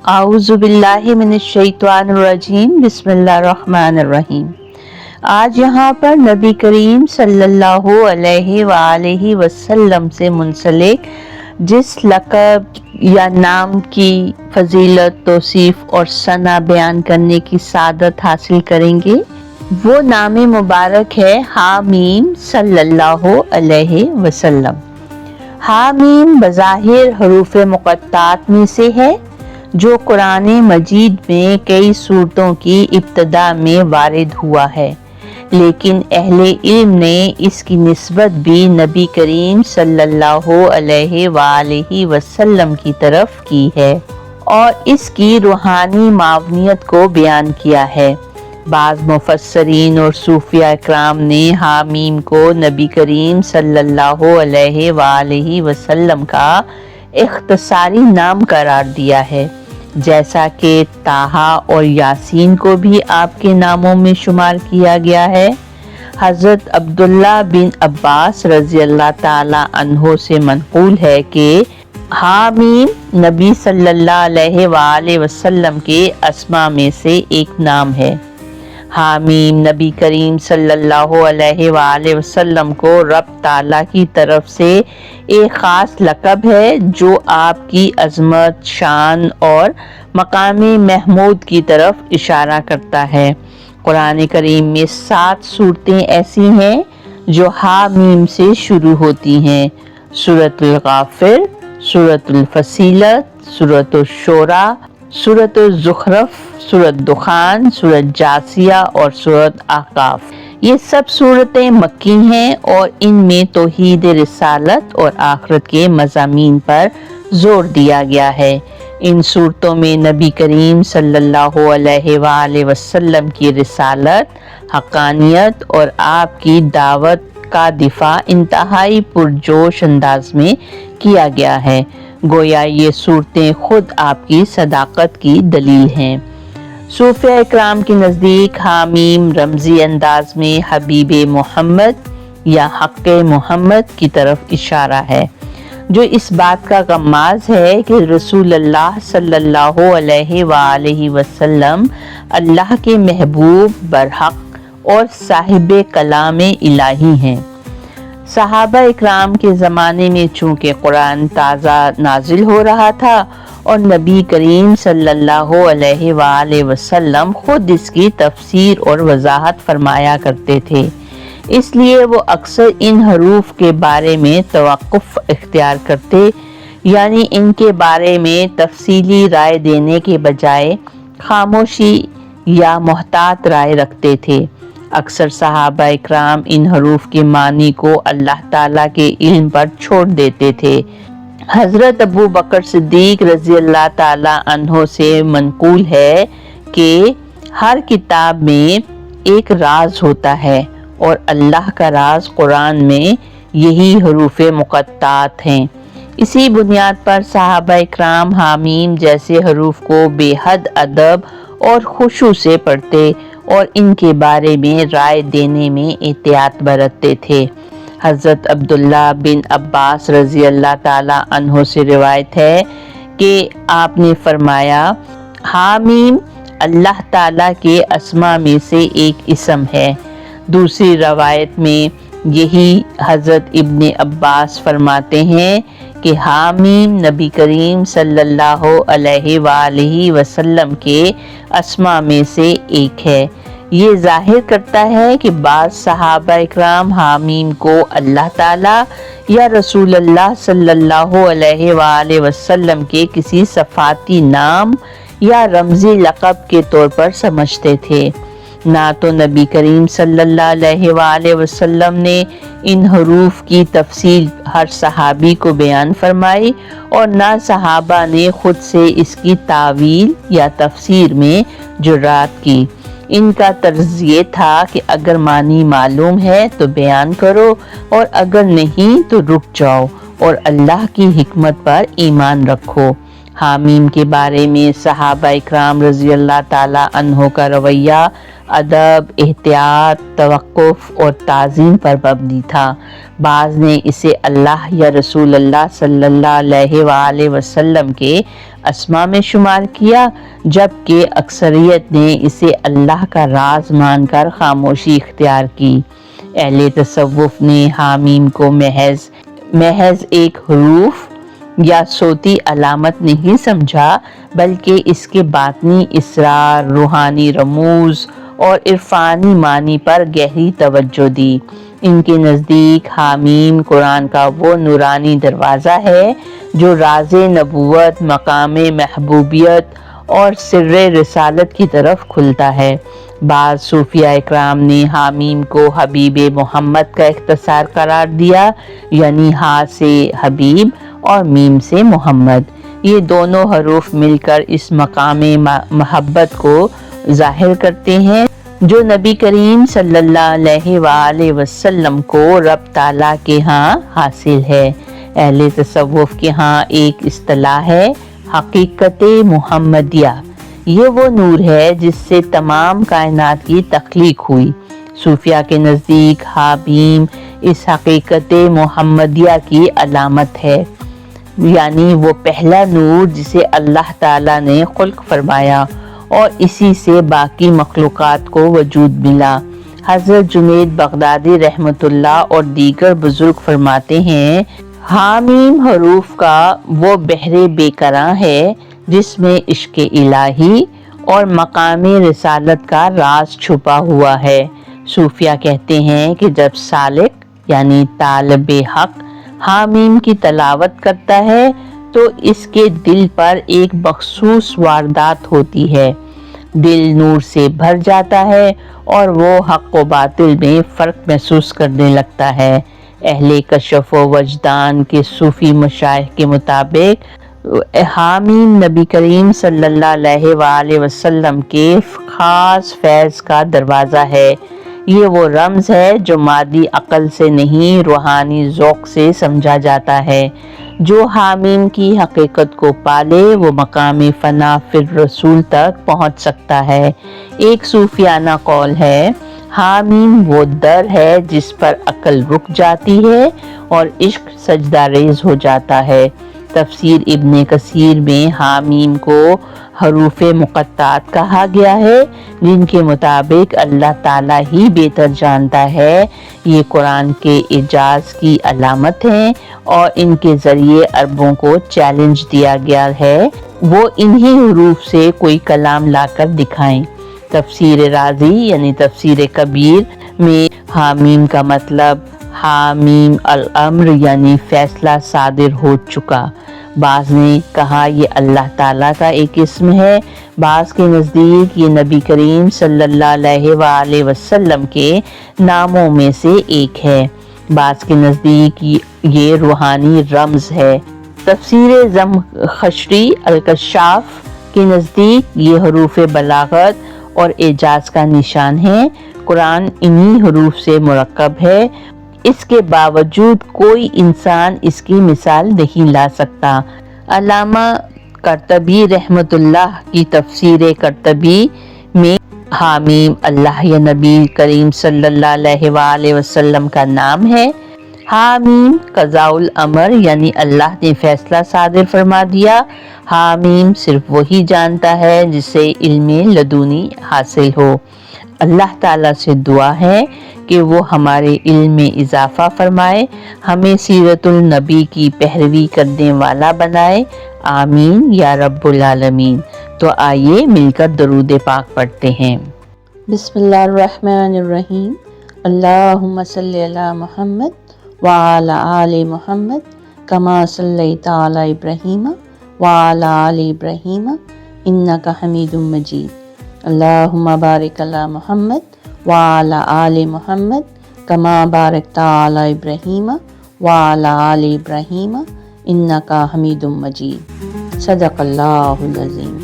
आऊज़ु बिल्लाहि मिनश्शैतानिर्रजीम बिस्मिल्लाहिर्रहमानिर्रहीम। आज यहाँ पर नबी करीम सल्लल्लाहु अलैहि वसल्लम से मुंसलिक जिस लक़ब या नाम की फजीलत, तौसीफ़ और सना बयान करने की सादत हासिल करेंगे, वो नाम मुबारक है हामीम सल्लल्लाहु अलैहि वसल्लम। हामीम बज़ाहिर हरूफ मुक़त्तात में से है, जो कुरान मजीद में कई सूरतों की इब्तिदा में वारिद हुआ है, लेकिन अहले इल्म ने इसकी निस्बत भी नबी करीम सल्लल्लाहु अलैहि वसल्लम की तरफ की है और इसकी रूहानी मावनियत को बयान किया है। बाज़ मुफस्सरीन और सूफिया इकराम ने हामीम को नबी करीम सल्लल्लाहु अलैहि वसल्लम का इख्तिसारी नाम करार दिया है, जैसा कि ताहा और यासीन को भी आपके नामों में शुमार किया गया है। हज़रत अब्दुल्ला बिन अब्बास रज़ियल्लाहु ताला अन्हो से मनक़ूल है कि हामीम नबी सल्लल्लाहु अलैहि वसल्लम के अस्मा में से एक नाम है। हामीम नबी करीम सल्लल्लाहु अलैहि वसल्लम को रब ताला की तरफ से एक ख़ास लक़ब है, जो आपकी अज़मत, शान और मकामी महमूद की तरफ इशारा करता है। कुरान करीम में 7 सूरतें ऐसी हैं जो हामीम से शुरू होती हैं। सूरतुल गाफ़िर, सूरतुल फसीलत, सूरतुल शोरा, सूरतुल ज़ुख़रफ़, सूरत दुखान, सूरत जासिया और सूरत अहक़ाफ़। ये सब सूरतें मक्की हैं और इनमें तौहीद रिसालत और आखिरत के मज़ामीन पर जोर दिया गया है। इन सूरतों में नबी करीम सल्लल्लाहु अलैहि वसल्लम की रिसालत, हक़ानियत और आपकी दावत का दिफा इंतहाई पुरजोश अंदाज में किया गया है, गोया ये सूरतें खुद आपकी सदाकत की दलील हैं। सूफिया इकराम के नज़दीक हामीम रमज़ी अंदाज में हबीब मोहम्मद या हक़ मोहम्मद की तरफ इशारा है, जो इस बात का गम्माज़ है कि रसूलुल्लाह सल्लल्लाहु अलैहि वसल्लम अल्लाह के महबूब, बरहक और साहिब कलाम इलाही हैं। सहाबा इकराम के ज़माने में चूँकि कुरान ताज़ा नाजिल हो रहा था और नबी करीम सल्लल्लाहु अलैहि वसल्लम खुद इसकी तफसीर और वजाहत फरमाया करते थे, इसलिए वो अक्सर इन हरूफ के बारे में तवक्कुफ़ इख्तियार करते, यानी इनके बारे में तफसीली राय देने के बजाय खामोशी या मोहतात राय रखते थे। अक्सर सहाबा इकराम इन हरूफ के मानी को अल्लाह ताला के इल्म पर छोड़ देते थे। हज़रत अबू बकर सिद्दीक रज़ियल्लाहु ताला अन्हो से मनक़ूल है कि हर किताब में एक राज होता है और अल्लाह का राज कुरान में यही हरूफ मुक़त्तात हैं। इसी बुनियाद पर सहाबा इकराम हामीम जैसे हरूफ को बेहद अदब और खुशू से पढ़ते और इनके बारे में राय देने में एहतियात बरतते थे। हज़रत अब्दुल्ला बिन अब्बास रज़ियल्लाहु ताला अन्हो से रिवायत है कि आपने फरमाया, हामीम अल्लाह ताला के अस्मा में से एक इसम है। दूसरी रवायत में यही हज़रत इब्ने अब्बास फरमाते हैं कि हामीम नबी करीम सल्लल्लाहु अलैहि वसल्लम के अस्मा में से एक है। ये जाहिर करता है कि बाज़ सहाबा इकराम हामीम को अल्लाह ताला या रसूलुल्लाह सल्लल्लाहु अलैहि वसल्लम के किसी सफ़ाती नाम या रमज़ी लक़ब के तौर पर समझते थे। ना तो नबी करीम सल्लल्लाहु अलैहि वसल्लम ने इन हरूफ की तफसील हर सहाबी को बयान फरमाई और ना सहाबा ने खुद से इसकी तावील या तफसीर में जुर्रात की। इनका तर्ज ये था कि अगर मानी मालूम है तो बयान करो और अगर नहीं तो रुक जाओ और अल्लाह की हिकमत पर ईमान रखो। حامیم کے بارے میں صحابہ اکرام رضی اللہ تعالی عنہ کا رویہ ادب، احتیاط، توقف اور تعظیم پر مبنی تھا۔ بعض نے اسے اللہ یا رسول اللہ صلی اللہ علیہ وآلہ وسلم کے اسماء میں شمار کیا، جبکہ اکثریت نے اسے اللہ کا راز مان کر خاموشی اختیار کی۔ اہل تصوف نے حامیم کو محض ایک حروف یا صوتی علامت نہیں سمجھا، بلکہ اس کے باطنی اسرار، روحانی رموز اور عرفانی معنی پر گہری توجہ دی۔ ان کے نزدیک حامیم قرآن کا وہ نورانی دروازہ ہے جو راز نبوت، مقام محبوبیت اور سر رسالت کی طرف کھلتا ہے۔ بعض صوفیاء اکرام نے حامیم کو حبیب محمد کا اختصار قرار دیا، یعنی ہا سے حبیب اور میم سے محمد۔ یہ دونوں حروف مل کر اس مقام محبت کو ظاہر کرتے ہیں جو نبی کریم صلی اللہ علیہ وآلہ وسلم کو رب تعالیٰ کے ہاں حاصل ہے۔ اہل تصوف کے ہاں ایک اصطلاح ہے حقیقت محمدیہ۔ یہ وہ نور ہے جس سے تمام کائنات کی تخلیق ہوئی۔ صوفیاء کے نزدیک حامیم اس حقیقت محمدیہ کی علامت ہے، یعنی وہ پہلا نور جسے اللہ تعالیٰ نے خلق فرمایا اور اسی سے باقی مخلوقات کو وجود ملا۔ حضرت جنید بغدادی رحمۃ اللہ اور دیگر بزرگ فرماتے ہیں، حامیم حروف کا وہ بحر بے کراں ہے جس میں عشق الہی اور مقام رسالت کا راز چھپا ہوا ہے۔ صوفیاء کہتے ہیں کہ جب سالک یعنی طالب حق حامیم کی تلاوت کرتا ہے تو اس کے دل پر ایک مخصوص واردات ہوتی ہے، دل نور سے بھر جاتا ہے اور وہ حق و باطل میں فرق محسوس کرنے لگتا ہے۔ اہل کشف و وجدان کے صوفی مشائخ کے مطابق حامیم نبی کریم صلی اللہ علیہ وآلہ وسلم کے خاص فیض کا دروازہ ہے۔ یہ وہ رمز ہے جو مادی عقل سے نہیں، روحانی ذوق سے سمجھا جاتا ہے۔ جو حامیم کی حقیقت کو پالے وہ مقام فنا فی الرسول تک پہنچ سکتا ہے۔ ایک صوفیانہ قول ہے، حامیم وہ در ہے جس پر عقل رک جاتی ہے اور عشق سجدہ ریز ہو جاتا ہے۔ تفسیر ابن کثیر میں حامیم کو حروف مقطعات کہا گیا ہے، جن کے مطابق اللہ تعالیٰ ہی بہتر جانتا ہے یہ قرآن کے اعجاز کی علامت ہیں اور ان کے ذریعے عربوں کو چیلنج دیا گیا ہے وہ انہی حروف سے کوئی کلام لا کر دکھائیں۔ تفسیر رازی یعنی تفسیر کبیر میں حامیم کا مطلب حامیم الامر یعنی فیصلہ صادر ہو چکا۔ بعض نے کہا یہ اللہ تعالیٰ کا ایک اسم ہے، بعض کے نزدیک یہ نبی کریم صلی اللہ علیہ وآلہ وسلم کے ناموں میں سے ایک ہے، بعض کے نزدیک یہ روحانی رمز ہے۔ تفسیر زمخشری الکشاف کے نزدیک یہ حروف بلاغت اور اعجاز کا نشان ہے۔ قرآن انہی حروف سے مرکب ہے، اس کے باوجود کوئی انسان اس کی مثال نہیں لا سکتا۔ علامہ قرطبی رحمۃ اللہ کی تفسیر قرطبی میں حامیم اللہ یا نبی کریم صلی اللہ علیہ وآلہ وسلم کا نام ہے۔ حامیم قضاء الامر یعنی اللہ نے فیصلہ صادر فرما دیا۔ حامیم صرف وہی جانتا ہے جسے علم لدنی حاصل ہو۔ اللہ تعالیٰ سے دعا ہے کہ وہ ہمارے علم میں اضافہ فرمائے، ہمیں سیرت النبی کی پیروی کرنے والا بنائے، آمین یا رب العالمین۔ تو آئیے مل کر درود پاک پڑھتے ہیں۔ بسم اللہ الرحمن الرحیم، اللہم صلی علی محمد وعلی آل محمد کما صلیت علی ابراہیم وعلی آل ابراہیم انک حمید مجید۔ اللہم بارک علی محمد وعلی آل محمد کما بارکت علی ابراہیم وعلی آل ابراہیم انک حمید مجید۔ صدق اللہ العظیم۔